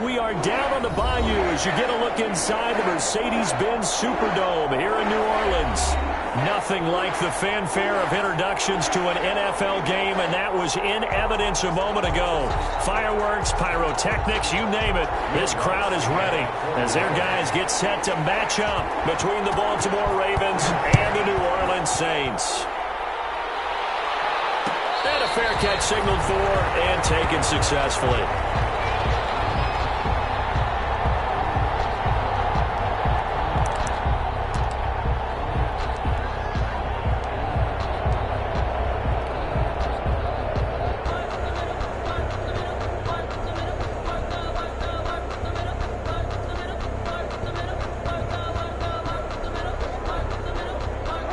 We are down on the bayou as you get a look inside the Mercedes-Benz Superdome here in New Orleans. Nothing like the fanfare of introductions to an NFL game, and that was in evidence a moment ago. Fireworks, pyrotechnics, you name it. This crowd is ready as their guys get set to match up between the Baltimore Ravens and the New Orleans Saints. And a fair catch signaled for and taken successfully.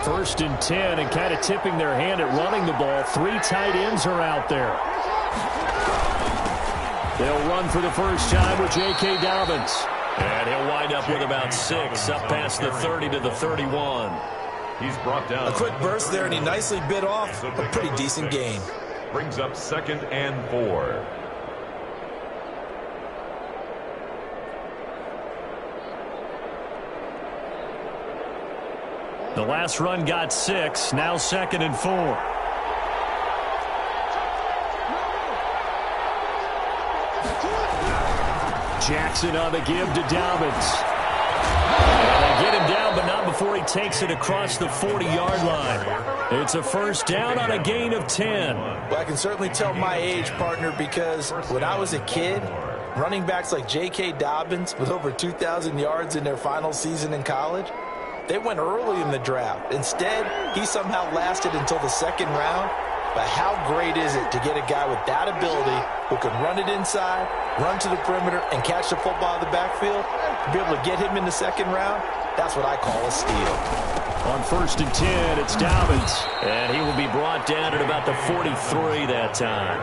First and 10, and kind of tipping their hand at running the ball. 3 tight ends are out there. They'll run for the first time with J.K. Dobbins. And he'll wind up with about 6, up past the 30 to the 31. He's brought down. A quick burst there, and he nicely bit off a pretty decent gain. Brings up 2nd and 4. The last run got 6, now 2nd and 4. Jackson on the give to Dobbins. And they get him down, but not before he takes it across the 40-yard line. It's a first down on a gain of 10. Well, I can certainly tell my age, partner, because when I was a kid, running backs like J.K. Dobbins with over 2,000 yards in their final season in college, they went early in the draft. Instead, he somehow lasted until the 2nd round. But how great is it to get a guy with that ability who can run it inside, run to the perimeter, and catch the football in the backfield? To be able to get him in the 2nd round, that's what I call a steal. On 1st and 10, it's Dobbins. And he will be brought down at about the 43 that time.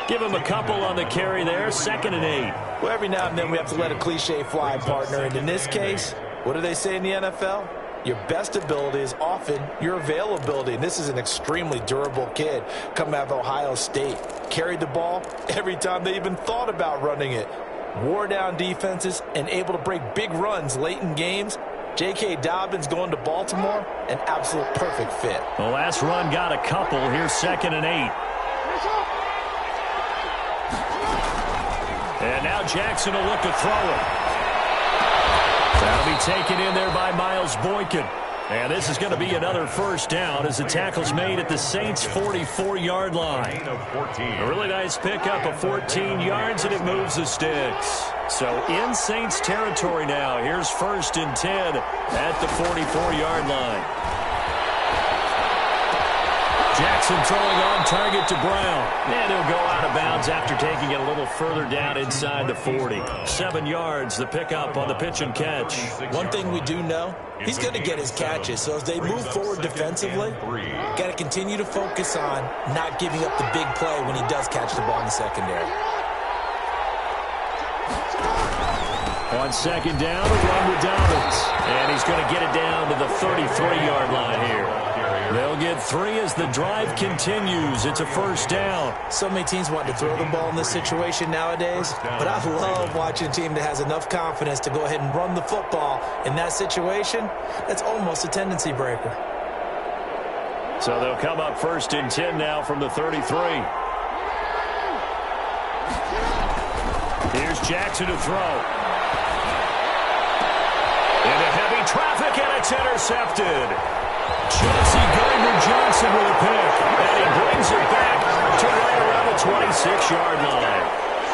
Give him a couple on the carry there, 2nd and 8. Well, every now and then we have to let a cliche fly, partner. And in this case, what do they say in the NFL? Your best ability is often your availability. And this is an extremely durable kid coming out of Ohio State. Carried the ball every time they even thought about running it. Wore down defenses and able to break big runs late in games. J.K. Dobbins going to Baltimore, an absolute perfect fit. The last run got a couple. Here's 2nd and 8. And now Jackson will look to throw it. That'll be taken in there by Miles Boykin. And this is going to be another first down as the tackle's made at the Saints' 44-yard line. A really nice pickup of 14 yards, and it moves the sticks. So in Saints territory now. Here's 1st and 10 at the 44-yard line. Jackson throwing on target to Brown. And he'll go out of bounds after taking it a little further down inside the 40. 7 yards, the pickup on the pitch and catch. One thing we do know, he's going to get his catches. So as they move forward defensively, got to continue to focus on not giving up the big play when he does catch the ball in the secondary. On second down, a run with Dobbins. And he's going to get it down to the 33-yard line here. They'll get 3 as the drive continues. It's a first down. So many teams want to throw the ball in this situation nowadays, but I love watching a team that has enough confidence to go ahead and run the football. In that situation, that's almost a tendency breaker. So they'll come up first and 10 now from the 33. Here's Jackson to throw. Into heavy traffic, and it's intercepted. Chauncey Gardner-Johnson with a pick, and he brings it back to right around the 26-yard line.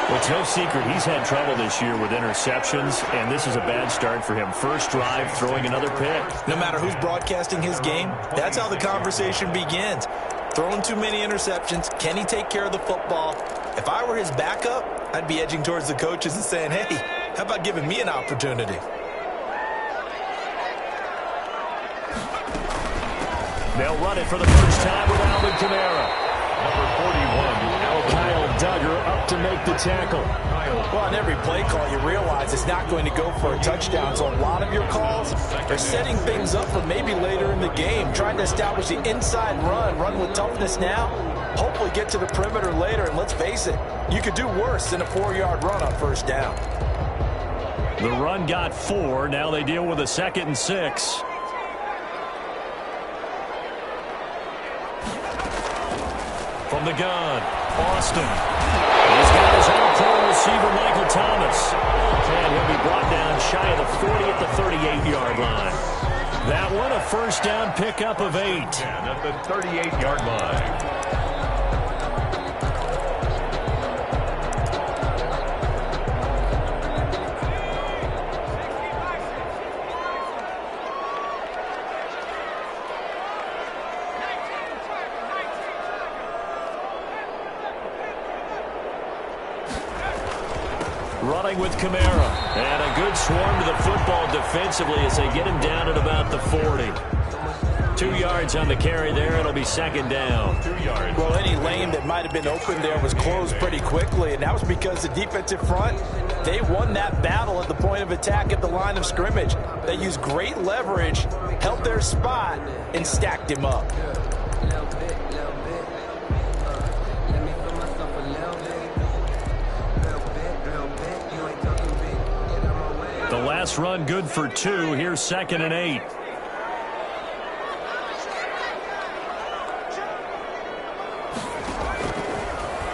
Well, it's no secret he's had trouble this year with interceptions, and this is a bad start for him. First drive, throwing another pick. No matter who's broadcasting his game, that's how the conversation begins. Throwing too many interceptions, can he take care of the football? If I were his backup, I'd be edging towards the coaches and saying, hey, how about giving me an opportunity? They'll run it for the first time with Alvin Kamara. Number 41, Kyle Duggar up to make the tackle. Well, on every play call, you realize it's not going to go for a touchdown. So a lot of your calls are setting things up for maybe later in the game, trying to establish the inside run with toughness now, hopefully get to the perimeter later. And let's face it, you could do worse than a 4-yard run on first down. The run got 4. Now they deal with a 2nd and 6. From the gun, Austin. He's got his own pro receiver, Michael Thomas. And he'll be brought down shy of the 40 at the 38-yard line. That one, a first down pickup of 8. and at the 38-yard line. Running with Kamara. And a good swarm to the football defensively as they get him down at about the 40. 2 yards on the carry there. It'll be 2nd down. 2 yards. Well, any lane that might have been open there was closed pretty quickly, and that was because the defensive front, they won that battle at the point of attack at the line of scrimmage. They used great leverage, held their spot, and stacked him up. The last run good for 2. Here's 2nd and 8.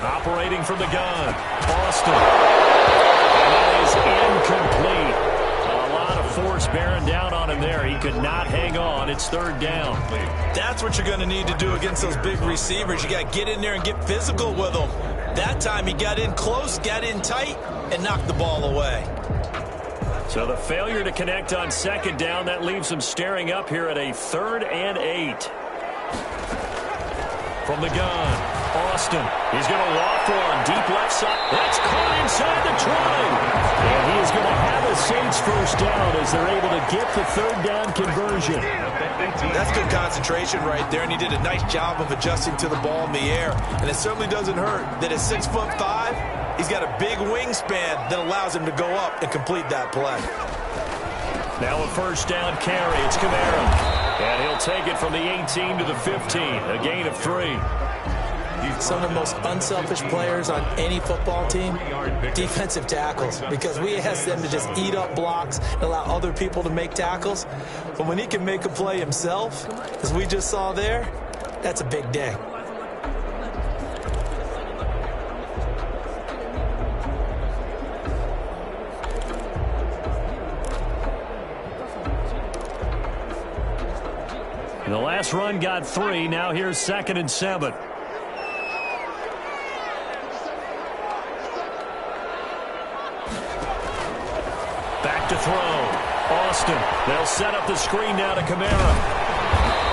Operating from the gun, Austin. And that is incomplete. A lot of force bearing down on him there. He could not hang on. It's 3rd down. That's what you're going to need to do against those big receivers. You got to get in there and get physical with them. That time he got in close, got in tight, and knocked the ball away. So the failure to connect on 2nd down, that leaves him staring up here at a 3rd and 8. From the gun, Austin. He's going to waffle on deep left side. That's caught inside the 20. And he is going to have a Saints first down as they're able to get the 3rd down conversion. That's good concentration right there, and he did a nice job of adjusting to the ball in the air. And it certainly doesn't hurt that at 6'5", he's got a big wingspan that allows him to go up and complete that play. Now a first down carry. It's Kamara. And he'll take it from the 18 to the 15. A gain of 3. Some of the most unselfish players on any football team, defensive tackles, because we ask them to just eat up blocks and allow other people to make tackles. But when he can make a play himself, as we just saw there, that's a big day. The last run got 3. Now here's 2nd and 7. Back to throw. Austin. They'll set up the screen now to Kamara.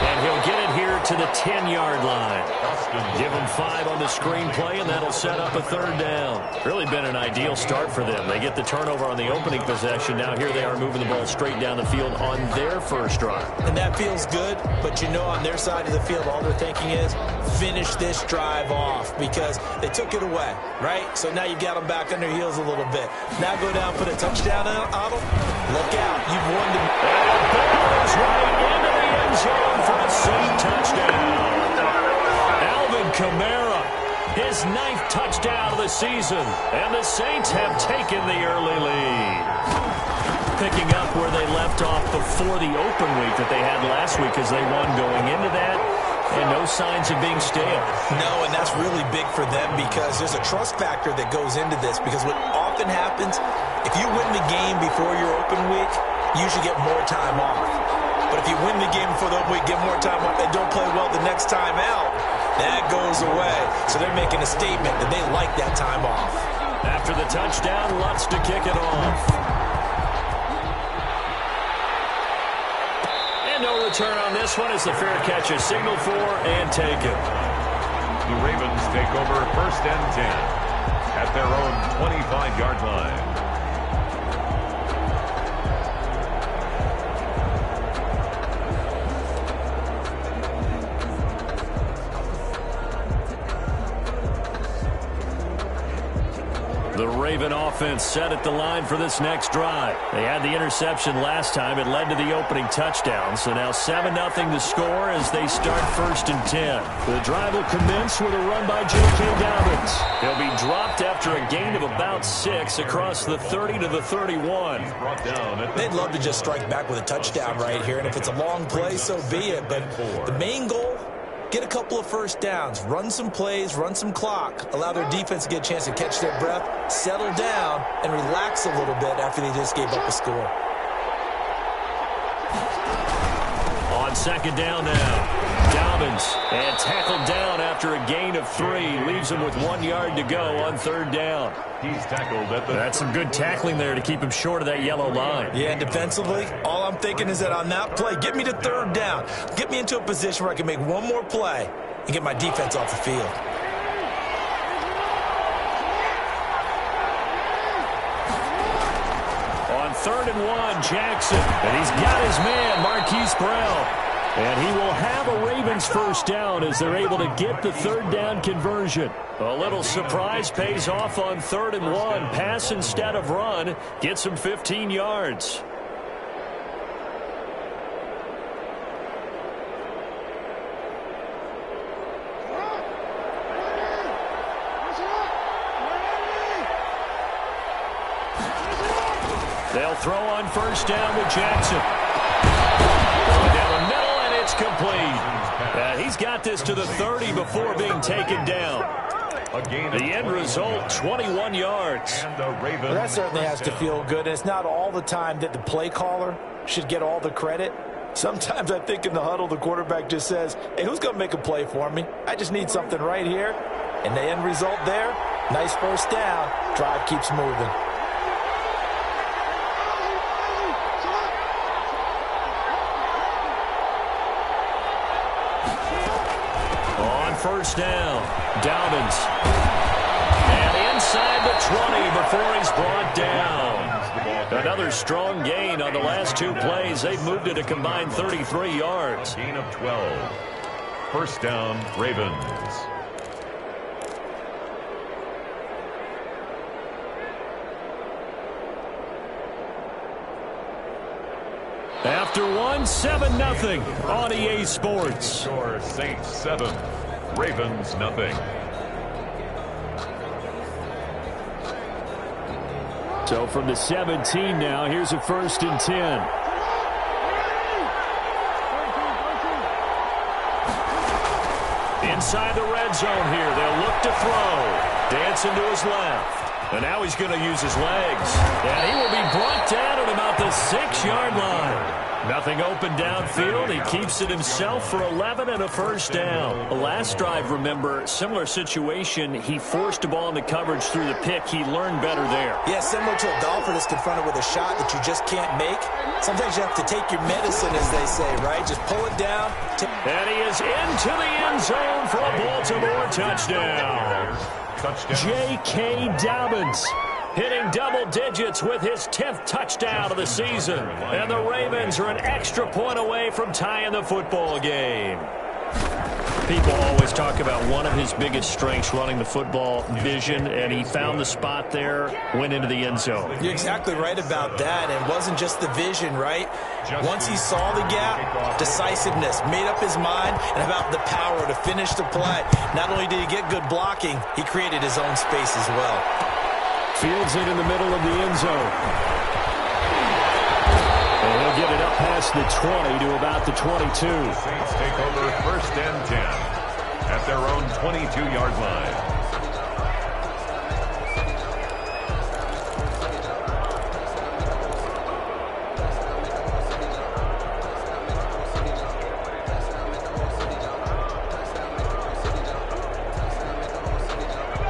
And he'll get it here start to the 10-yard line. Give them 5 on the screenplay, and that'll set up a third down. Really been an ideal start for them. They get the turnover on the opening possession. Now here they are moving the ball straight down the field on their first drive. And that feels good, but you know on their side of the field, all they're thinking is finish this drive off because they took it away, right? So now you've got them back on their heels a little bit. Now go down, put a touchdown on them. Look out. You've won the... And the ball is right into the end zone for a Saint touchdown. Alvin Kamara, his 9th touchdown of the season. And the Saints have taken the early lead. Picking up where they left off before the open week that they had last week as they won going into that. And no signs of being stale. No, and that's really big for them because there's a trust factor that goes into this. Because what often happens, if you win the game before your open week, you usually get more time off. But if you win the game before the open week, get more time off, and don't play well the next time out, that goes away. So they're making a statement that they like that time off. After the touchdown, Lutz to kick it off. No return on this one as the fair catch is signaled for and taken. The Ravens take over 1st and 10 at their own 25-yard line. The Raven offense set at the line for this next drive. They had the interception last time. It led to the opening touchdown. So now 7-0 to score as they start 1st and 10. The drive will commence with a run by J.K. Dobbins. He'll be dropped after a gain of about 6 across the 30 to the 31. They'd love to just strike back with a touchdown right here. And if it's a long play, so be it. But the main goal, get a couple of first downs, run some plays, run some clock, allow their defense to get a chance to catch their breath, settle down, and relax a little bit after they just gave up a score. On 2nd down now, Dobbins, and tackled down after a gain of 3. Leaves him with 1 yard to go on 3rd down. He's tackled at the... That's some good tackling there to keep him short of that yellow line. Yeah, and defensively, all I'm thinking is that on that play, get me to 3rd down. Get me into a position where I can make one more play and get my defense off the field. On 3rd and 1, Jackson. And he's got his man, Marquise Brown. And he will have a Ravens first down as they're able to get the 3rd down conversion. A little surprise pays off on 3rd and 1. Pass instead of run. Gets him 15 yards. They'll throw on 1st down with Jackson. Down the middle, and it's complete. He's got this to the 30 before being taken down. The end result, 21 yards. Well, that certainly has to feel good. And it's not all the time that the play caller should get all the credit. Sometimes I think in the huddle, the quarterback just says, hey, who's going to make a play for me? I just need something right here. And the end result there, nice first down. Drive keeps moving. On 1st down, Dobbins. And inside the 20 before he's brought down. Another strong gain on the last 2 plays. They've moved it a combined 33 yards. Gain of 12. 1st down, Ravens. After one, 7-0 on EA Sports. Score Saints 7, Ravens nothing. So from the 17 now, here's a 1st and 10. Inside the red zone here, they'll look to throw. Dancing to his left. And now he's going to use his legs. And he will be brought down at about the 6-yard line. Nothing open downfield. He keeps it himself for 11 and a first down. The last drive, remember, similar situation. He forced the ball into coverage through the pick. He learned better there. Yeah, similar to a golfer that's confronted with a shot that you just can't make. Sometimes you have to take your medicine, as they say, right? Just pull it down. And he is into the end zone for a Baltimore touchdown. J.K. Dobbins hitting double digits with his 10th touchdown of the season. And the Ravens are an extra point away from tying the football game. People always talk about one of his biggest strengths, running the football, vision, and he found the spot there, went into the end zone. You're exactly right about that. And it wasn't just the vision, right? Once he saw the gap, decisiveness, made up his mind, and about the power to finish the play. Not only did he get good blocking, he created his own space as well. Fields it in the middle of the end zone. And he'll get it up past the 20 to about the 22. Saints take over first and 10 at their own 22-yard line.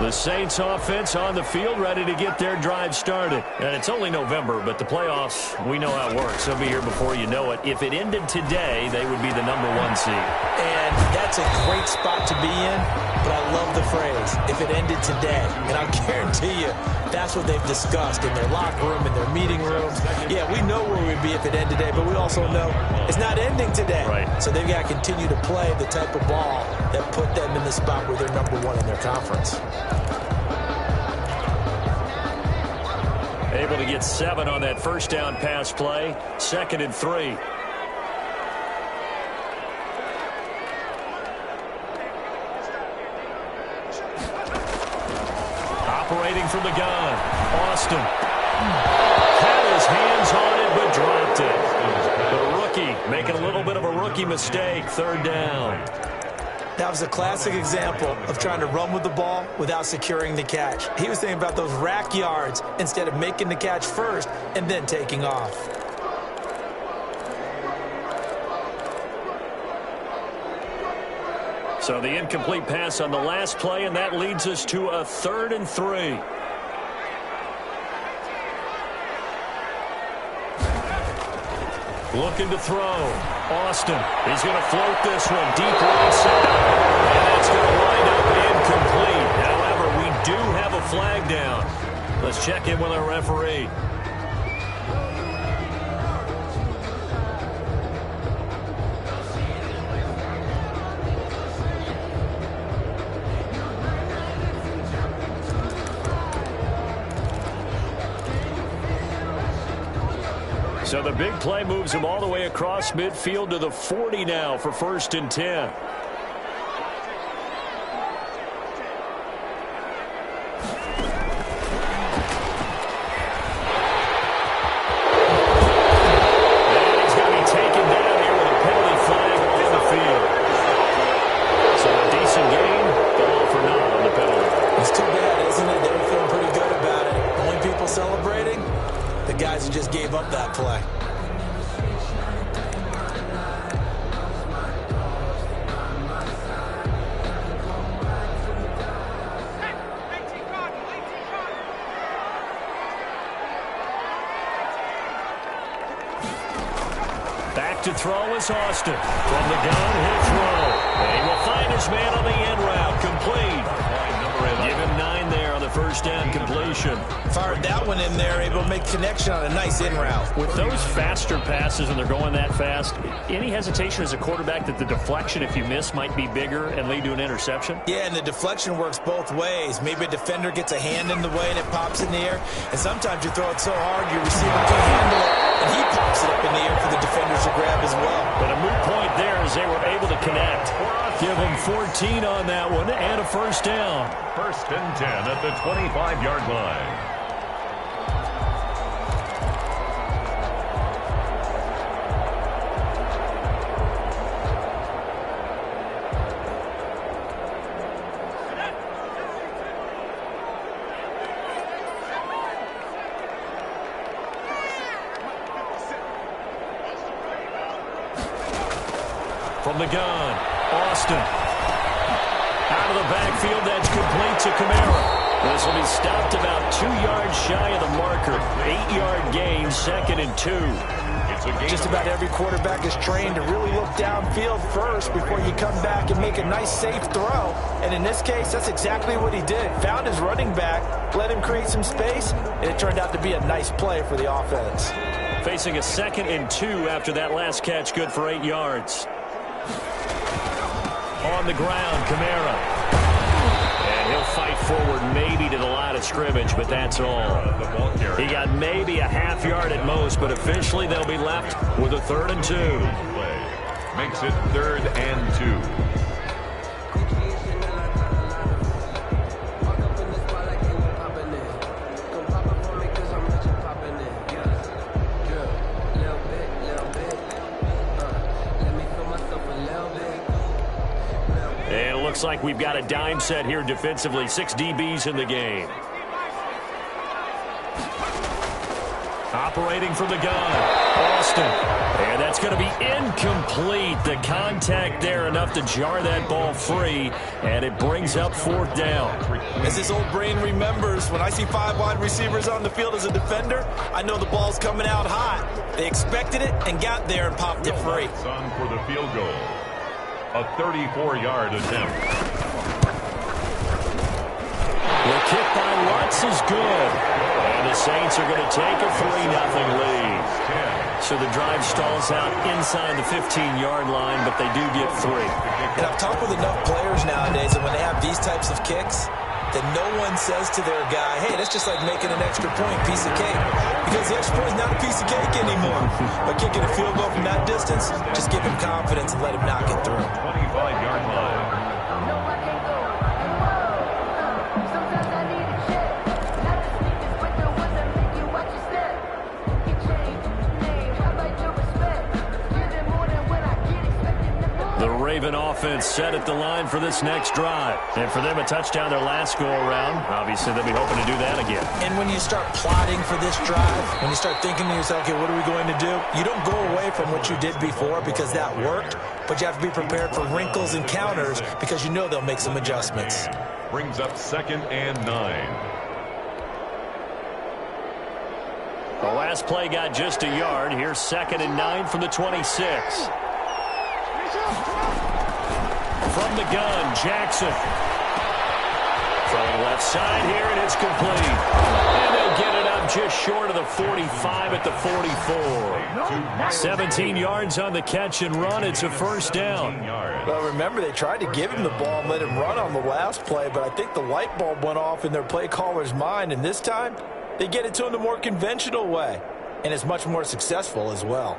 The Saints offense on the field, ready to get their drive started. And it's only November, but the playoffs, we know how it works. They'll be here before you know it. If it ended today, they would be the #1 seed. And that's a great spot to be in, but I love the phrase, if it ended today. And I'll guarantee you, that's what they've discussed in their locker room, in their meeting rooms. Yeah, we know where we'd be if it ended today, but we also know it's not ending today. Right. So they've got to continue to play the type of ball that put them in the spot where they're #1 in their conference. Able to get 7 on that first down pass play. 2nd and 3. Operating from the gun. Austin. Had his hands on it, but dropped it. The rookie making a little bit of a rookie mistake. 3rd down. That was a classic example of trying to run with the ball without securing the catch. He was thinking about those rack yards instead of making the catch first and then taking off. So the incomplete pass on the last play, and that leads us to a 3rd and 3. Looking to throw. Austin. He's going to float this one deep right side. And that's going to wind up incomplete. However, we do have a flag down. Let's check in with our referee. So the big play moves him all the way across midfield to the 40 now for 1st and 10. Just gave up that play. Back to throw is Austin. From the gun, he'll throw. And he will find his man on the end route. Complete. Give him 9 there on the first down completion. Fired that one in there, able to make connection on a nice in route. With those faster passes and they're going that fast, any hesitation as a quarterback that the deflection, if you miss, might be bigger and lead to an interception? Yeah, and the deflection works both ways. Maybe a defender gets a hand in the way and it pops in the air. And sometimes you throw it so hard your receiver can't handle it, and he pops it up in the air for the defenders to grab as well. But a moot point there as they were able to connect. Give them 14 on that one and a first down. 1st and 10 at the 25-yard line. From the gun, Austin. Out of the backfield, that's complete to Kamara. This will be stopped about 2 yards shy of the marker. 8-yard gain, 2nd and 2. Just about every quarterback is trained to really look downfield first before you come back and make a nice, safe throw. And in this case, that's exactly what he did. Found his running back, let him create some space, and it turned out to be a nice play for the offense. Facing a 2nd and 2 after that last catch, good for 8 yards. On the ground, Kamara. And he'll fight forward maybe to the line of scrimmage, but that's all. He got maybe a half yard at most, but officially they'll be left with a 3rd and 2. Makes it 3rd and 2. Looks like we've got a dime set here defensively. 6 DBs in the game. Operating from the gun, Austin. And that's going to be incomplete. The contact there enough to jar that ball free, and it brings up 4th down. As his old brain remembers, when I see 5 wide receivers on the field as a defender, I know the ball's coming out hot. They expected it and got there and popped it free. On for the field goal. A 34-yard attempt. The kick by Lutz is good. And the Saints are going to take a 3-0 lead. So the drive stalls out inside the 15-yard line, but they do get 3. And I've talked with enough players nowadays that when they have these types of kicks, that no one says to their guy, hey, that's just like making an extra point, piece of cake. Because the extra point is not a piece of cake anymore. By kicking a field goal from that distance, just give him confidence and let him knock it through. 25-yard line. The Raven offense set at the line for this next drive. And for them, a touchdown their last go-around. Obviously, they'll be hoping to do that again. And when you start plotting for this drive, when you start thinking to yourself, okay, what are we going to do? You don't go away from what you did before because that worked, but you have to be prepared for wrinkles and counters because you know they'll make some adjustments. Brings up 2nd and 9. The last play got just a yard. Here's 2nd and 9 from the 26. From the gun, Jackson. From the left side here, and it's complete. And they'll get it up just short of the 45 at the 44. 17 yards on the catch and run. It's a 1st down. Well, remember, they tried to give him the ball and let him run on the last play, but I think the light bulb went off in their play caller's mind, and this time they get it to him the more conventional way, and it's much more successful as well.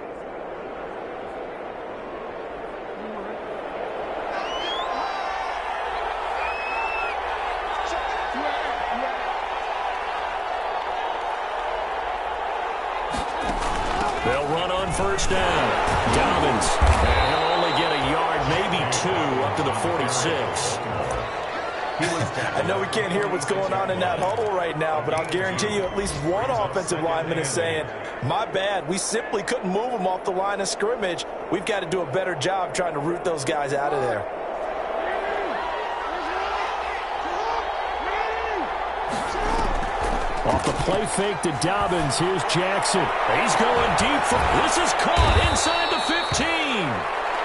They'll run on 1st down. Dobbins. And he'll only get a yard, maybe 2, up to the 46. I know we can't hear what's going on in that huddle right now, but I'll guarantee you at least one offensive lineman is saying, my bad, we simply couldn't move them off the line of scrimmage. We've got to do a better job trying to root those guys out of there. Off the play fake to Dobbins. Here's Jackson. He's going deep. This is caught inside the 15.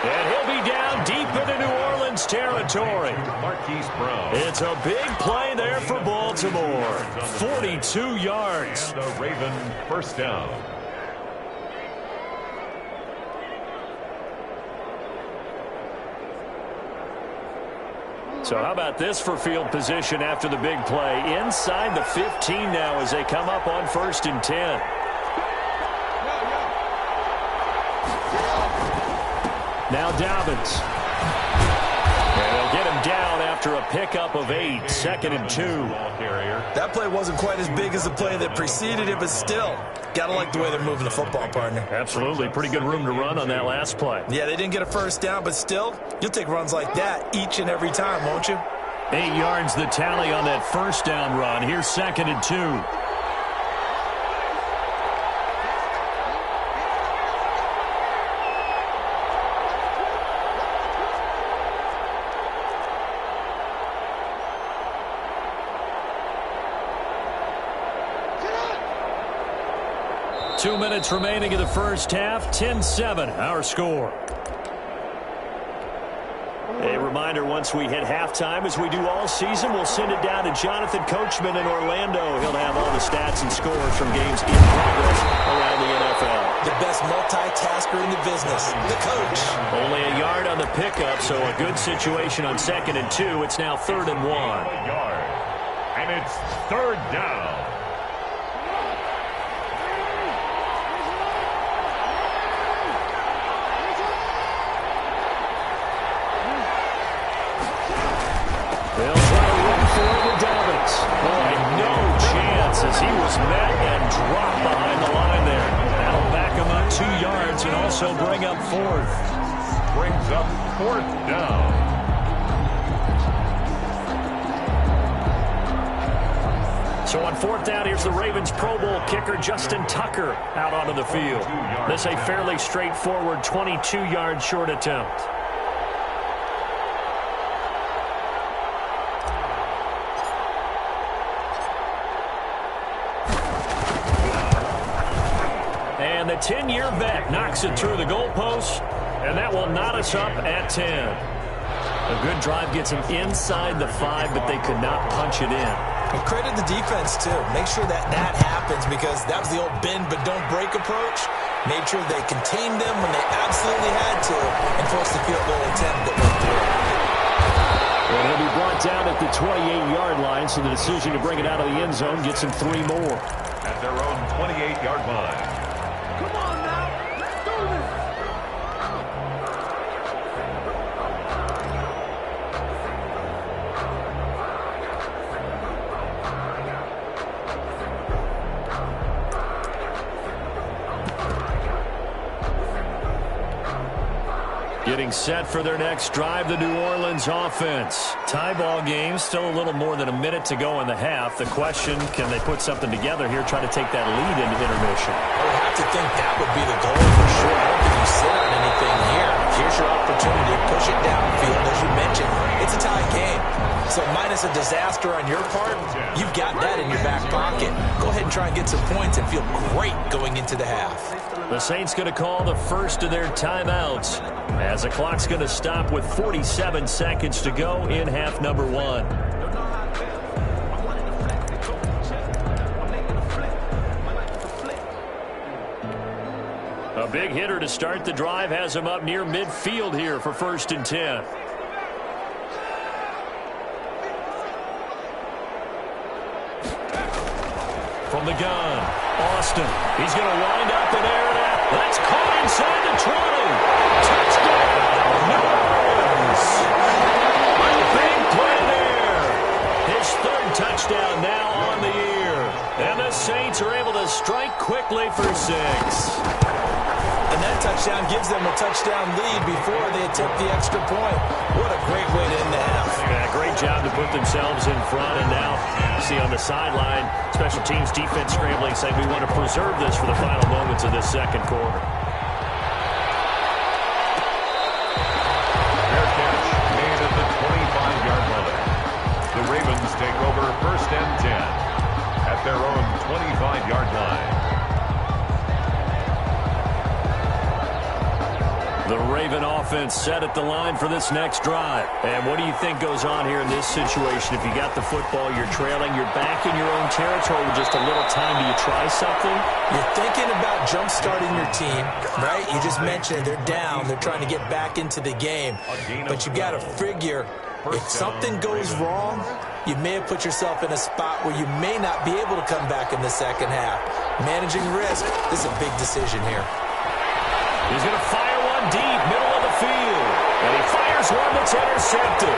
And he'll be down deep into New Orleans territory. Marquise Brown. It's a big play there for Baltimore. 42 yards. And the Raven 1st down. So how about this for field position after the big play? Inside the 15 now as they come up on 1st and 10. Now Dobbins. And they'll get him down after a pickup of 8. 2nd and 2. That play wasn't quite as big as the play that preceded it, but still, gotta like the way they're moving the football, partner. Absolutely. Pretty good room to run on that last play. Yeah, they didn't get a 1st down, but still, you'll take runs like that each and every time, won't you? 8 yards the tally on that 1st down run. Here's 2nd and 2. 2 minutes remaining in the first half. 10-7, our score. A reminder, once we hit halftime, as we do all season, we'll send it down to Jonathan Coachman in Orlando. He'll have all the stats and scores from games in progress around the NFL. The best multitasker in the business, the coach. Only a yard on the pickup, so a good situation on 2nd and 2. It's now 3rd and 1. And it's 3rd down. They'll try to run for it with Dobbins. Boy, no chance as he was met and dropped behind the line there. That'll back him up 2 yards and also bring up 4th. Brings up 4th down. So on 4th down, here's the Ravens Pro Bowl kicker Justin Tucker out onto the field. This a fairly straightforward 22-yard short attempt. And the 10-year vet knocks it through the goalpost, and that will knot us up at 10. A good drive gets them inside the 5, but they could not punch it in. And credit the defense, too. Make sure that happens, because that was the old bend but don't break approach. Made sure they contained them when they absolutely had to and forced the field goal attempt that went through. And he'll be brought down at the 28-yard line, so the decision to bring it out of the end zone gets him 3 more. At their own 28-yard line. Come on now, let's do this. Getting set for their next drive, the New Orleans offense. Tie ball game, still a little more than a minute to go in the half. The question, can they put something together here, try to take that lead into intermission? I would have to think that would be the goal for sure. I don't think you sit on anything here. Here's your opportunity. Push it downfield, as you mentioned. It's a tie game. So minus a disaster on your part, you've got that in your back pocket. Go ahead and try and get some points and feel great going into the half. The Saints going to call the first of their timeouts as the clock's going to stop with 47 seconds to go in half number 1. A big hitter to start the drive has him up near midfield here for 1st and 10. From the gun, Austin. He's going to wind up in air. That's caught inside the 20. Touchdown, New Orleans. Big play there. His 3rd touchdown now on the year. And the Saints are able to strike quickly for 6. And that touchdown gives them a touchdown lead before they attempt the extra point. What a great way to end the half. Yeah, great job to put themselves in front. And now, you see on the sideline, special teams defense scrambling, saying we want to preserve this for the final moments of this 2nd quarter. Fair catch made at the 25-yard line. The Ravens take over 1st and 10 at their own 25-yard line. The Raven offense set at the line for this next drive. And what do you think goes on here in this situation? If you got the football, you're trailing, you're back in your own territory with just a little time. Do you try something? You're thinking about jump-starting your team, right? You just mentioned they're down. They're trying to get back into the game. But you got to figure if something goes wrong, you may have put yourself in a spot where you may not be able to come back in the 2nd half. Managing risk, this is a big decision here. He's going to fire one deep, middle of the field. And he fires one that's intercepted.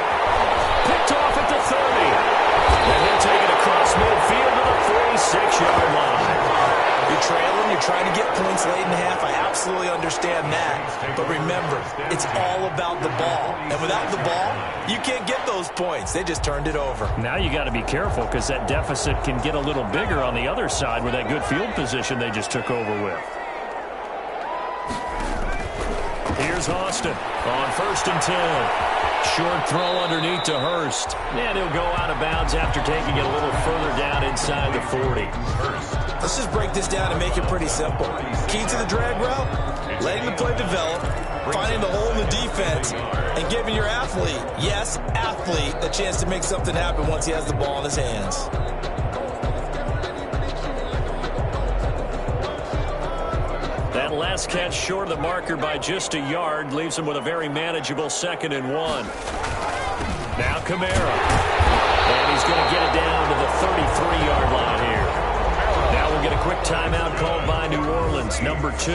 Picked off at the 30. And he'll take it across midfield to the 46-yard line. You're trailing, you're trying to get points late in the half. I absolutely understand that. But remember, it's all about the ball. And without the ball, you can't get those points. They just turned it over. Now you got to be careful because that deficit can get a little bigger on the other side with that good field position they just took over with. Here's Austin on 1st and 10. Short throw underneath to Hurst. And he'll go out of bounds after taking it a little further down inside the 40. Let's just break this down and make it pretty simple. Key to the drag route, letting the play develop, finding the hole in the defense, and giving your athlete, yes, athlete, a chance to make something happen once he has the ball in his hands. That last catch short of the marker by just a yard leaves him with a very manageable 2nd and 1. Now Kamara. And he's going to get it down to the 33-yard line here. Now we'll get a quick timeout called by New Orleans, number 2,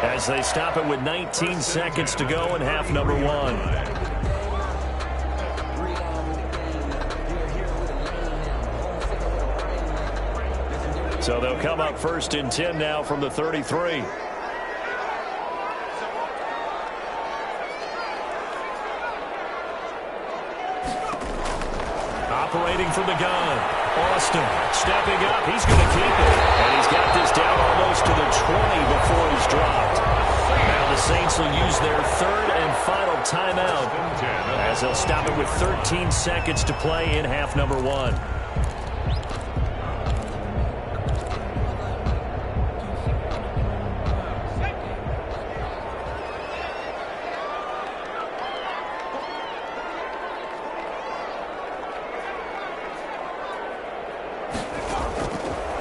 as they stop it with 19 seconds to go in half number 1. So they'll come up 1st and 10 now from the 33. Operating from the gun. Austin stepping up. He's going to keep it. And he's got this down almost to the 20 before he's dropped. Now the Saints will use their 3rd and final timeout as they'll stop it with 13 seconds to play in half number 1.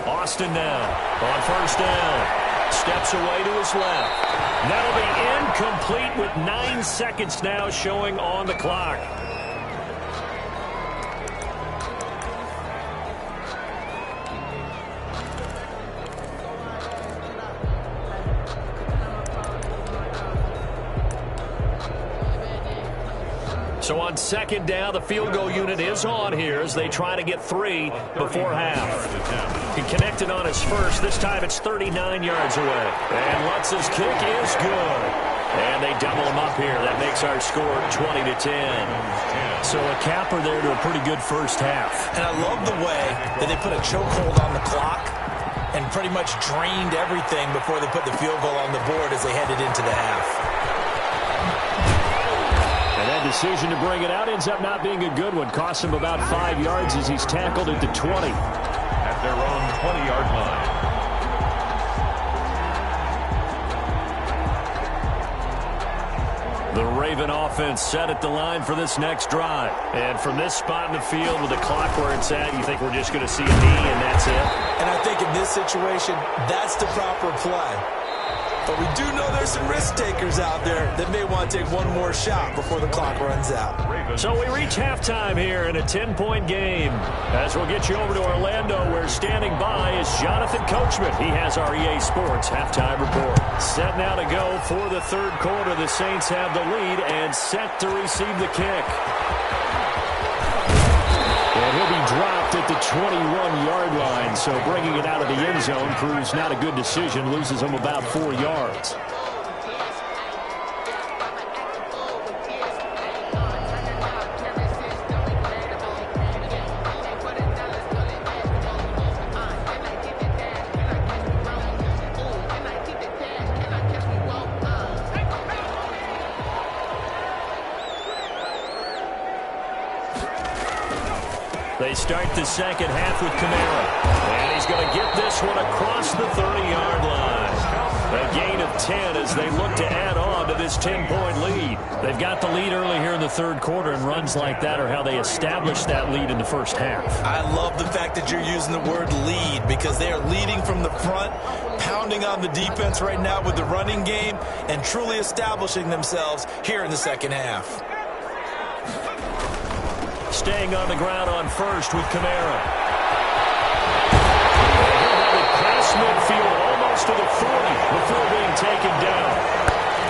Austin now on 1st down. Steps away to his left. That'll be incomplete with 9 seconds now showing on the clock. So on 2nd down, the field goal unit is on here as they try to get 3 before half. He connected on his first. This time it's 39 yards away. And Lutz's kick is good. And they double him up here. That makes our score 20-10. So a capper there to a pretty good first half. And I love the way that they put a chokehold on the clock and pretty much drained everything before they put the field goal on the board as they headed into the half. And that decision to bring it out ends up not being a good one. Costs him about 5 yards as he's tackled at the 20. At their own 20-yard line. The Raven offense set at the line for this next drive. And from this spot in the field with the clock where it's at, you think we're just going to see a knee and that's it? And I think in this situation, that's the proper play. But we do know there's some risk takers out there that may want to take one more shot before the clock runs out. So we reach halftime here in a 10-point game. As we'll get you over to Orlando, where standing by is Jonathan Coachman. He has our EA Sports halftime report. Set now to go for the 3rd quarter. The Saints have the lead and set to receive the kick. And he'll be dropped at the 21-yard line, so bringing it out of the end zone proves not a good decision, loses him about 4 yards. They start the second half with Kamara. And he's going to get this one across the 30-yard line. A gain of 10 as they look to add on to this 10-point lead. They've got the lead early here in the 3rd quarter, and runs like that are how they establish that lead in the first half. I love the fact that you're using the word lead because they are leading from the front, pounding on the defense right now with the running game, and truly establishing themselves here in the second half. Staying on the ground on 1st with Kamara. He'll have it past midfield almost to the 40 before being taken down.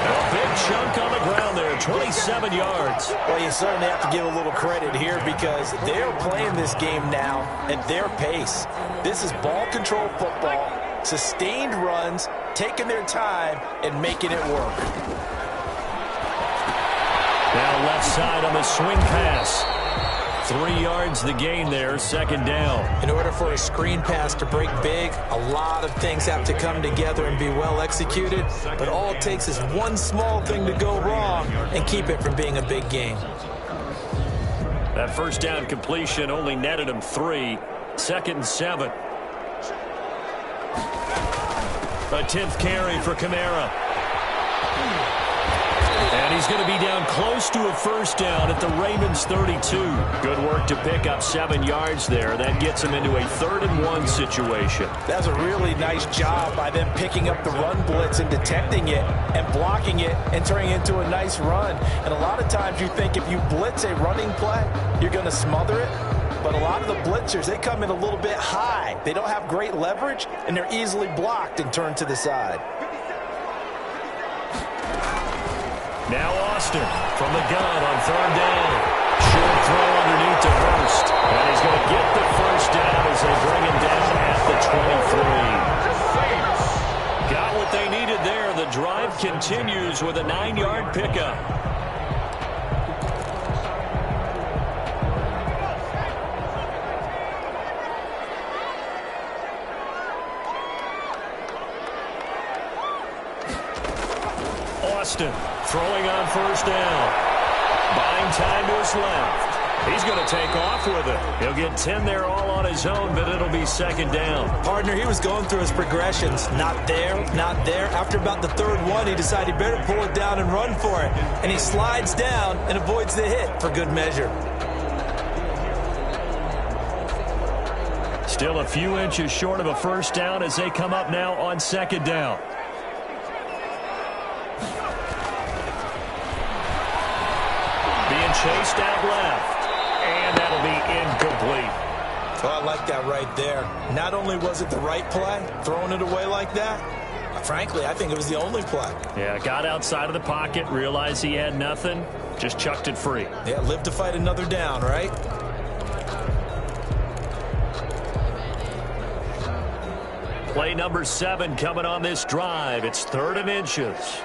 A big chunk on the ground there, 27 yards. Well, you certainly have to give a little credit here because they're playing this game now at their pace. This is ball control football, sustained runs, taking their time, and making it work. Now left side on the swing pass. 3 yards the gain there, second down. In order for a screen pass to break big, a lot of things have to come together and be well executed. But all it takes is one small thing to go wrong and keep it from being a big game. That first down completion only netted him 3. 2nd and 7. A 10th carry for Kamara. And he's going to be down close to a first down at the Ravens 32. Good work to pick up 7 yards there. That gets him into a 3rd and 1 situation. That's a really nice job by them picking up the run blitz and detecting it and blocking it and turning it into a nice run. And a lot of times you think if you blitz a running play, you're going to smother it. But a lot of the blitzers, they come in a little bit high. They don't have great leverage, and they're easily blocked and turned to the side. Now Austin from the gun on 3rd down. Short throw underneath to Hurst. And he's going to get the first down as they bring him down at the 23. Got what they needed there. The drive continues with a 9-yard pickup. Austin throwing on 1st down. Buying time to his left. He's going to take off with it. He'll get 10 there all on his own, but it'll be 2nd down. Partner, he was going through his progressions. Not there, not there. After about the 3rd one, he decided he better pull it down and run for it. And he slides down and avoids the hit for good measure. Still a few inches short of a first down as they come up now on 2nd down. Chased out left, and that'll be incomplete. Oh, I like that right there. Not only was it the right play, throwing it away like that, frankly, I think it was the only play. Yeah, got outside of the pocket, realized he had nothing, just chucked it free. Yeah, live to fight another down, right? Play number 7 coming on this drive. It's 3rd and inches.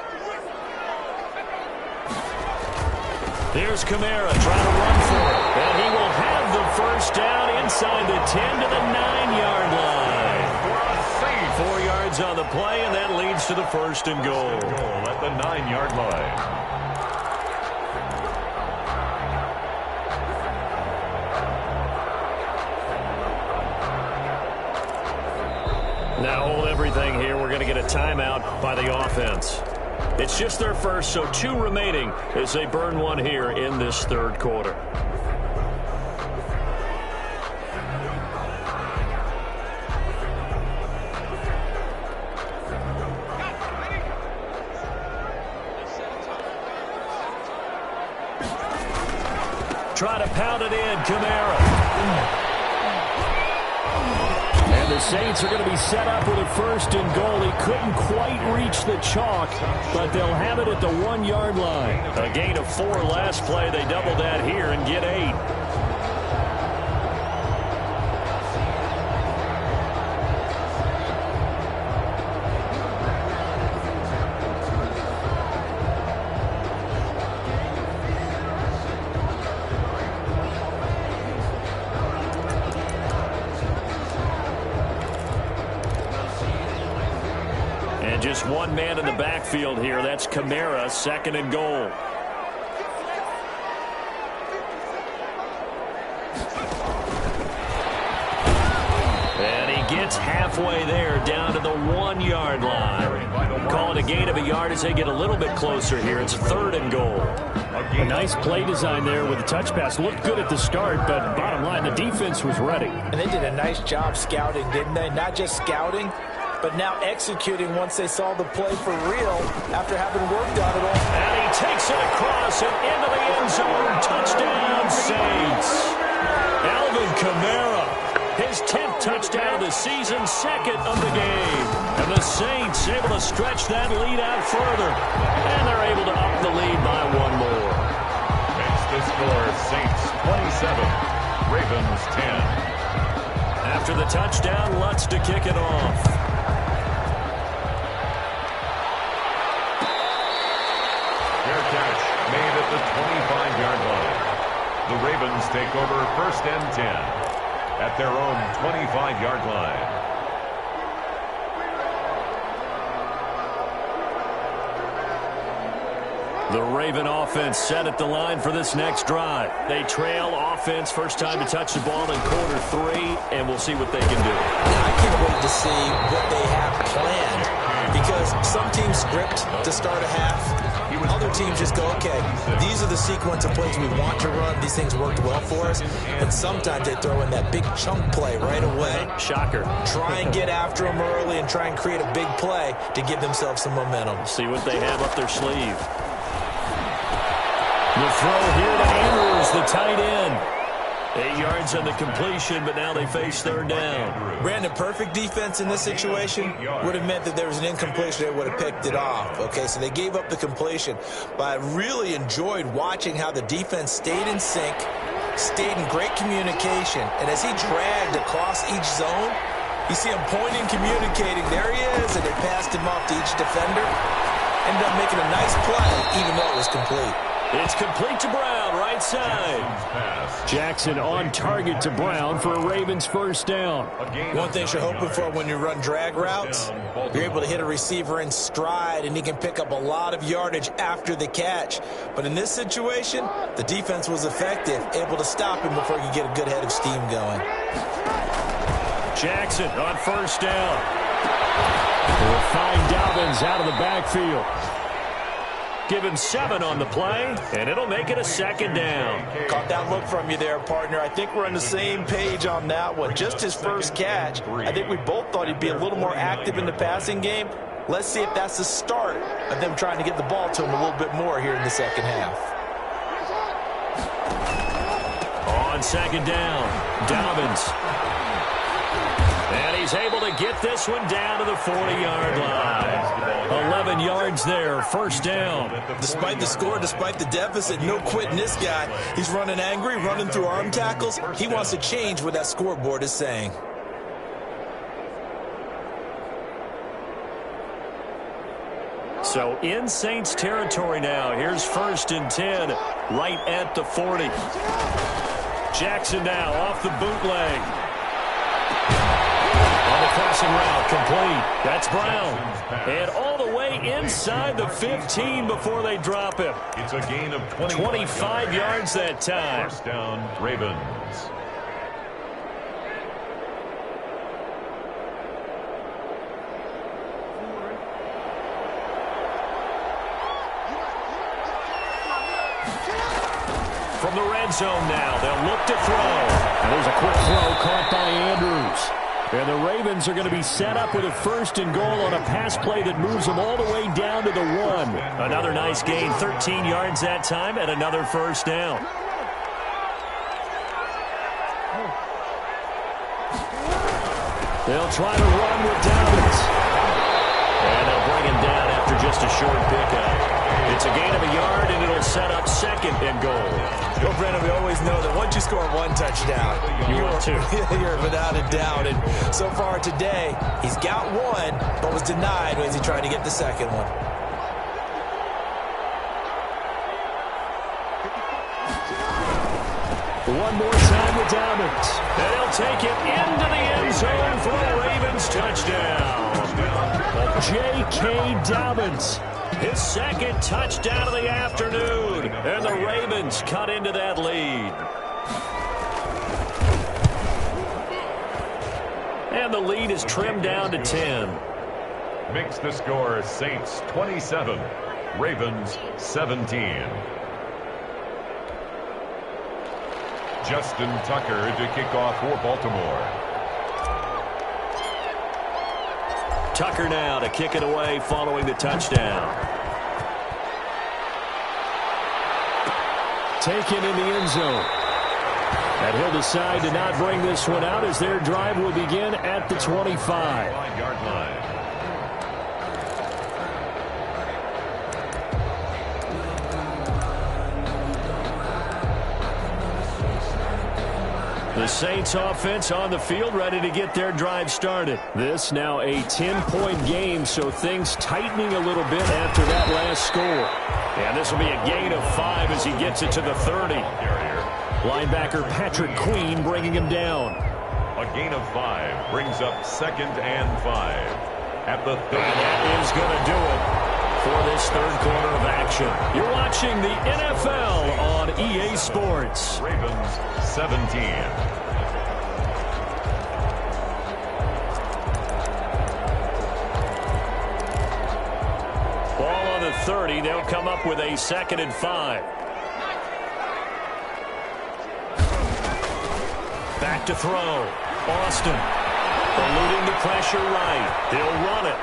There's Kamara trying to run for it. And he will have the first down inside the 10 to the 9-yard line. 4 yards on the play, and that leads to the 1st and goal. At the 9-yard line. Now hold everything here. We're going to get a timeout by the offense. It's just their first, so 2 remaining as they burn one here in this 3rd quarter. Try to pound it in, Kamara. And the Saints are going to be set up with a 1st and goal. He couldn't quite reach the chalk, but they'll have it at the 1-yard line. A gain of 4 last play. They double that here and get 8. Just one man in the backfield here. That's Kamara, 2nd and goal. And he gets halfway there, down to the 1-yard line. Calling a gain of a yard as they get a little bit closer here. It's 3rd and goal. A nice play design there with the touch pass. Looked good at the start, but bottom line, the defense was ready. And they did a nice job scouting, didn't they? Not just scouting, but now executing once they saw the play for real after having worked on it all. And he takes it across and into the end zone. Touchdown, Saints. Alvin Kamara, his 10th touchdown of the season, 2nd of the game. And the Saints able to stretch that lead out further. And they're able to up the lead by 1 more. Makes the score Saints 27, Ravens 10. After the touchdown, Lutz to kick it off. Fair catch made at the 25-yard line. The Ravens take over 1st and 10 at their own 25-yard line. The Raven offense set at the line for this next drive. They trail offense, first time to touch the ball in quarter 3, and we'll see what they can do. I can't wait to see what they have planned, because some teams script to start a half. Other teams just go, okay, these are the sequence of plays we want to run. These things worked well for us. And sometimes they throw in that big chunk play right away. Shocker. Try and get after them early and try and create a big play to give themselves some momentum. See what they have up their sleeve. The throw here to Andrews, the tight end. 8 yards on the completion, but now they face 3rd down. Brandon, perfect defense in this situation would have meant that there was an incompletion. They would have picked it off. Okay, so they gave up the completion. But I really enjoyed watching how the defense stayed in sync, stayed in great communication. And as he dragged across each zone, you see him pointing, communicating. There he is, and they passed him off to each defender. Ended up making a nice play, even though it was complete. It's complete to Brown, right side. Jackson on target to Brown for a Ravens 1st down. One thing you're hoping for when you run drag routes, you're able to hit a receiver in stride, and he can pick up a lot of yardage after the catch. But in this situation, the defense was effective, able to stop him before he could get a good head of steam going. Jackson on 1st down. We'll find Dobbins out of the backfield. Give him 7 on the play, and it'll make it a 2nd down. Caught that look from you there, partner. I think we're on the same page on that one. Just his first catch. I think we both thought he'd be a little more active in the passing game. Let's see if that's the start of them trying to get the ball to him a little bit more here in the second half. On 2nd down, Dobbins. And he's able to get this one down to the 40-yard line. 11 yards there, 1st down. Despite the score, despite the deficit, no quitting this guy. He's running angry, running through arm tackles. He wants to change what that scoreboard is saying. So in Saints territory now. Here's 1st and 10, right at the 40. Jackson now off the bootleg. On the crossing route, complete. That's Brown. And all the way inside the 15 before they drop him. It's a gain of 25 yards that time. 1st down, Ravens. From the red zone now, they'll look to throw. And there's a quick throw caught by Andrews. And the Ravens are going to be set up with a 1st and goal on a pass play that moves them all the way down to the 1. Another nice gain, 13 yards that time, and another 1st down. They'll try to run with Dobbins. And they'll bring him down after just a short pickup. It's a gain of a yard, and it'll set up 2nd and goal. Well, Brandon, we always know that once you score 1 touchdown, you're without a doubt. And so far today, he's got 1, but was denied as he tried to get the 2nd one. One more time with Dobbins. And he'll take it into the end zone for a Ravens touchdown. J.K. Dobbins. His 2nd touchdown of the afternoon. And the Ravens cut into that lead. And the lead is trimmed down to 10. Makes the score Saints 27, Ravens 17. Justin Tucker to kick off for Baltimore. Tucker now to kick it away following the touchdown. Taken in the end zone. And he'll decide to not bring this one out as their drive will begin at the 25-yard line. The Saints offense on the field ready to get their drive started. This now a 10-point game, so things tightening a little bit after that last score. And this will be a gain of 5 as he gets it to the 30. Linebacker Patrick Queen bringing him down. A gain of 5 brings up 2nd and 5 at the 30. And that is going to do it for this third quarter of action. You're watching the NFL on EA Sports. Ravens 17. Ball on the 30. They'll come up with a 2nd and 5. Back to throw. Austin eluding the pressure right. They'll run it.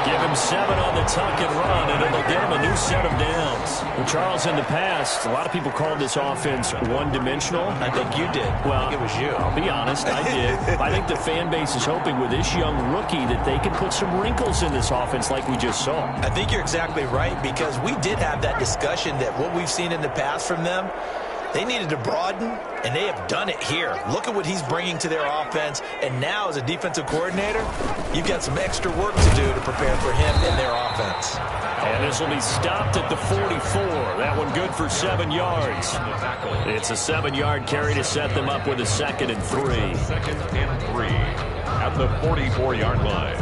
Give him 7 on the tuck and run, and it'll get him a new set of downs. Well, Charles, in the past, a lot of people called this offense one-dimensional. I think you did. Well, I think it was you. I'll be honest, I did. I think the fan base is hoping with this young rookie that they can put some wrinkles in this offense like we just saw. I think you're exactly right, because we did have that discussion that what we've seen in the past from them, they needed to broaden, and they have done it here. Look at what he's bringing to their offense, and now as a defensive coordinator, you've got some extra work to do to prepare for him and their offense. And this will be stopped at the 44. That one good for 7 yards. It's a 7-yard carry to set them up with a 2nd and 3. 2nd and 3 at the 44-yard line.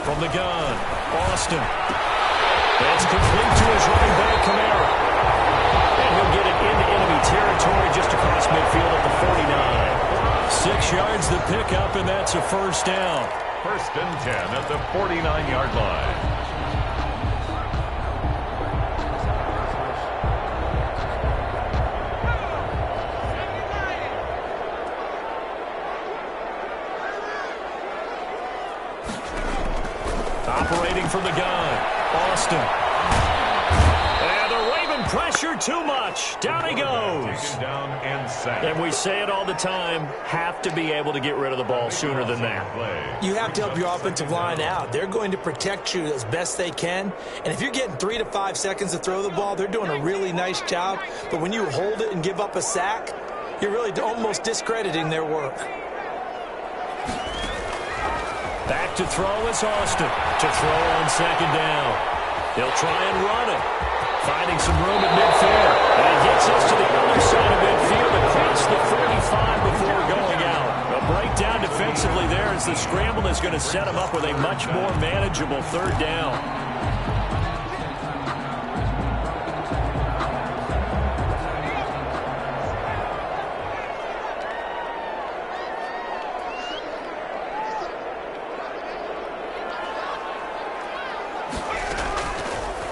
From the gun, Austin. That's complete to his running back, Kamara. And he'll get it into enemy territory just across midfield at the 49. 6 yards the pickup, and that's a first down. 1st and 10 at the 49-yard line. Operating from the gun, Austin. And the Raven pressure too much. Down he goes. Taken down and sacked. And we say it all the time, have to be able to get rid of the ball sooner than that. You have to help your offensive line out. They're going to protect you as best they can. And if you're getting 3 to 5 seconds to throw the ball, they're doing a really nice job. But when you hold it and give up a sack, you're really almost discrediting their work. Back to throw is Austin. To throw on 2nd down. He'll try and run it. Finding some room at midfield. And he gets us to the other side of midfield across the 45 before going out. A breakdown defensively there as the scramble is going to set him up with a much more manageable 3rd down.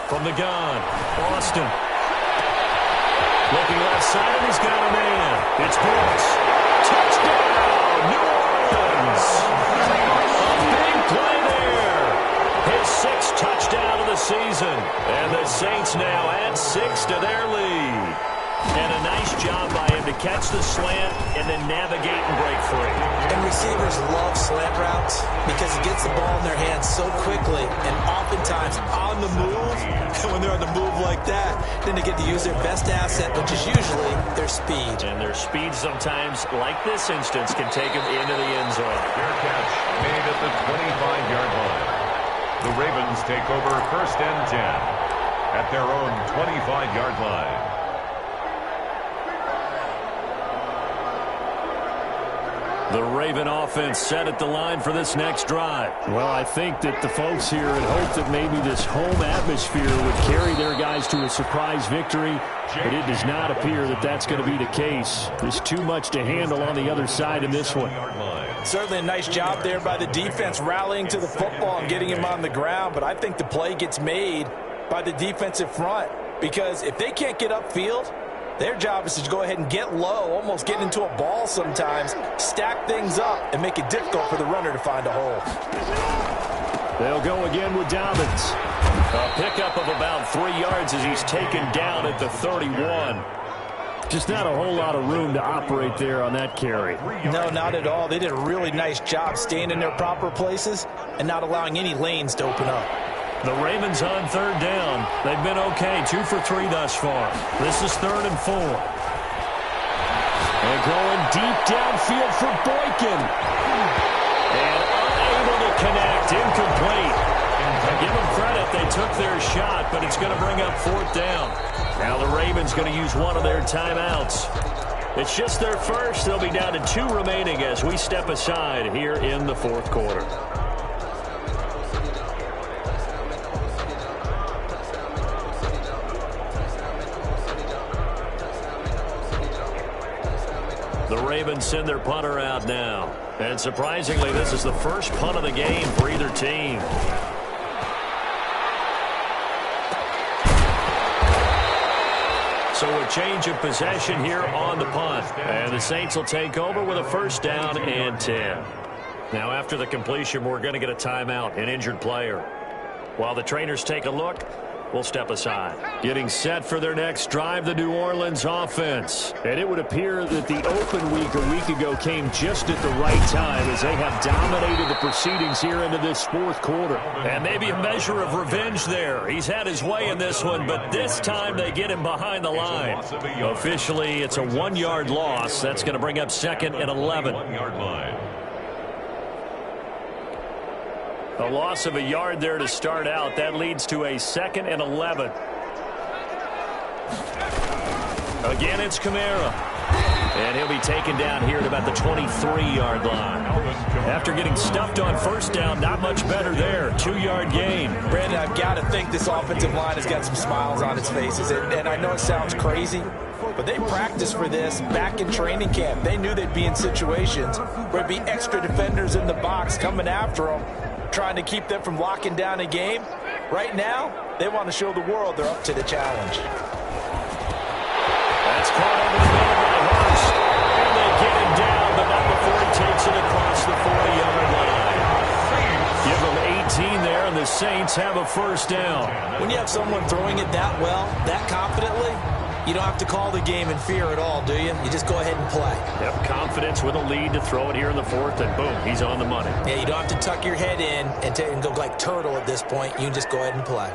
From the gun, Austin. Looking left side, and he's got a man. It's Brooks. Touchdown, New Orleans. A big play there. His 6th touchdown of the season. And the Saints now add 6 to their lead. And a nice job by him to catch the slant and then navigate and break free. And receivers love slant routes because it gets the ball in their hands so quickly and oftentimes on the move. And when they're on the move like that, then they get to use their best asset, which is usually their speed. And their speed sometimes, like this instance, can take them into the end zone. Fair catch made at the 25-yard line. The Ravens take over 1st and 10 at their own 25-yard line. The Raven offense set at the line for this next drive. Well, I think that the folks here had hoped that maybe this home atmosphere would carry their guys to a surprise victory, but it does not appear that that's going to be the case. There's too much to handle on the other side in this one. Certainly a nice job there by the defense rallying to the football and getting him on the ground, but I think the play gets made by the defensive front because if they can't get upfield, their job is to go ahead and get low, almost get into a ball sometimes, stack things up, and make it difficult for the runner to find a hole. They'll go again with Dobbins. A pickup of about 3 yards as he's taken down at the 31. Just not a whole lot of room to operate there on that carry. No, not at all. They did a really nice job staying in their proper places and not allowing any lanes to open up. The Ravens on 3rd down. They've been okay, 2 for 3 thus far. This is 3rd and 4. going deep downfield for Boykin. And unable to connect. Incomplete. Give them credit. They took their shot, but it's going to bring up fourth down. Now the Ravens going to use one of their timeouts. It's just their first. They'll be down to 2 remaining as we step aside here in the fourth quarter. The Ravens send their punter out now. And surprisingly, this is the first punt of the game for either team. So a change of possession here on the punt. And the Saints will take over with a first down and 10. Now after the completion, we're going to get a timeout, an injured player. While the trainers take a look, we'll step aside. Getting set for their next drive, the New Orleans offense. And it would appear that the open week a week ago came just at the right time as they have dominated the proceedings here into this fourth quarter. And maybe a measure of revenge there. He's had his way in this one, but this time they get him behind the line. Officially, it's a 1-yard loss. That's going to bring up 2nd and 11. 1-yard line. A loss of a yard there to start out. That leads to a 2nd and 11. Again, it's Kamara. And he'll be taken down here at about the 23-yard line. After getting stuffed on first down, not much better there. 2-yard gain. Brandon, I've got to think this offensive line has got some smiles on its faces. And I know it sounds crazy, but they practiced for this back in training camp. They knew they'd be in situations where there'd be extra defenders in the box coming after them, trying to keep them from locking down a game. Right now, they want to show the world they're up to the challenge. That's caught over the middle by Hurst. And they get him down, but not before he takes it across the 40-yard line. Give them 18 there, and the Saints have a first down. When you have someone throwing it that well, that confidently, you don't have to call the game in fear at all, do you? You just go ahead and play. Yep, confidence with a lead to throw it here in the fourth, and boom, he's on the money. Yeah, you don't have to tuck your head in and go like turtle at this point. You can just go ahead and play.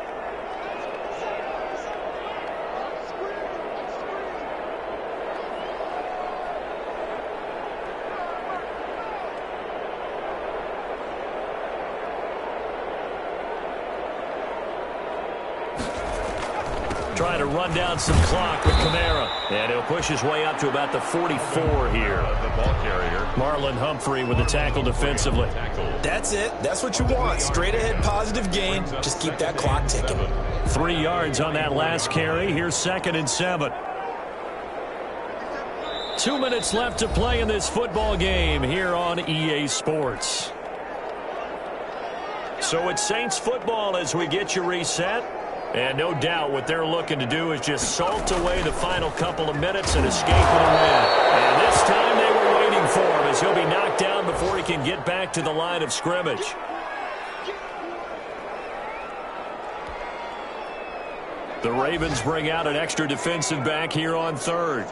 Trying to run down some clock with Kamara. And he'll push his way up to about the 44 here. The ball carrier. Marlon Humphrey with the tackle defensively. That's it. That's what you want. Straight ahead positive gain. Just keep that clock ticking. 3 yards on that last carry. Here's 2nd and 7. 2 minutes left to play in this football game here on EA Sports. So it's Saints football as we get you reset. And no doubt what they're looking to do is just salt away the final couple of minutes and escape with a win. And this time they were waiting for him as he'll be knocked down before he can get back to the line of scrimmage. The Ravens bring out an extra defensive back here on 3rd.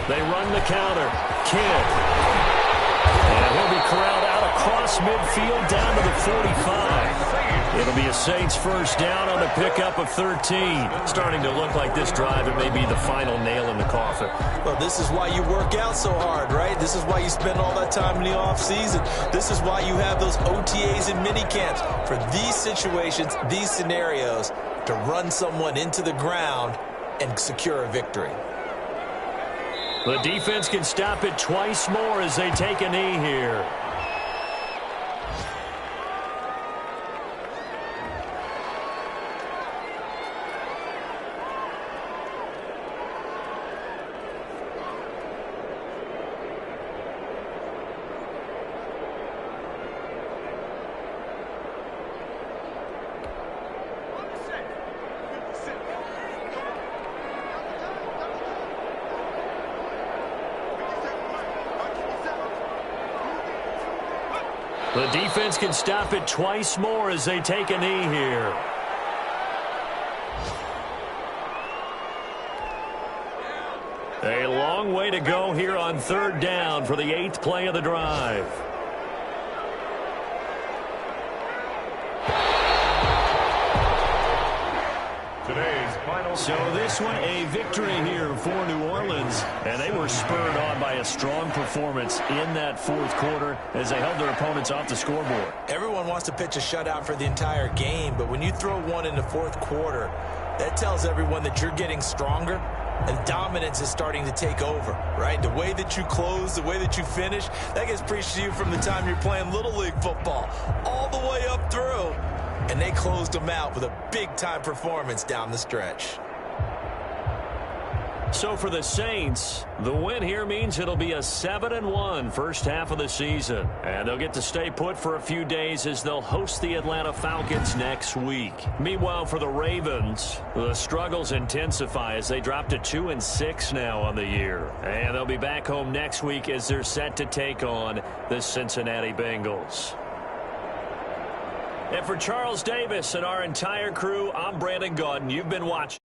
They run the counter. Kidd. And he'll be corralled out across midfield down to the 45. It'll be a Saints first down on the pickup of 13. Starting to look like this drive, it may be the final nail in the coffin. Well, this is why you work out so hard, right? This is why you spend all that time in the offseason. This is why you have those OTAs and mini camps. For these situations, these scenarios, to run someone into the ground and secure a victory. The defense can stop it twice more as they take a knee here. The defense can stop it twice more as they take a knee here. A long way to go here on 3rd down for the 8th play of the drive. Today's final. So this one a victory here for New Orleans, and they were spurred on by a strong performance in that fourth quarter as they held their opponents off the scoreboard. Everyone wants to pitch a shutout for the entire game, but when you throw one in the fourth quarter, that tells everyone that you're getting stronger and dominance is starting to take over, right? The way that you close, the way that you finish, that gets preached to you from the time you're playing Little League football all the way up through. And they closed them out with a big-time performance down the stretch. So for the Saints, the win here means it'll be a 7-1 first half of the season. And they'll get to stay put for a few days as they'll host the Atlanta Falcons next week. Meanwhile, for the Ravens, the struggles intensify as they drop to 2-6 now on the year. And they'll be back home next week as they're set to take on the Cincinnati Bengals. And for Charles Davis and our entire crew, I'm Brandon Gaudin. You've been watching.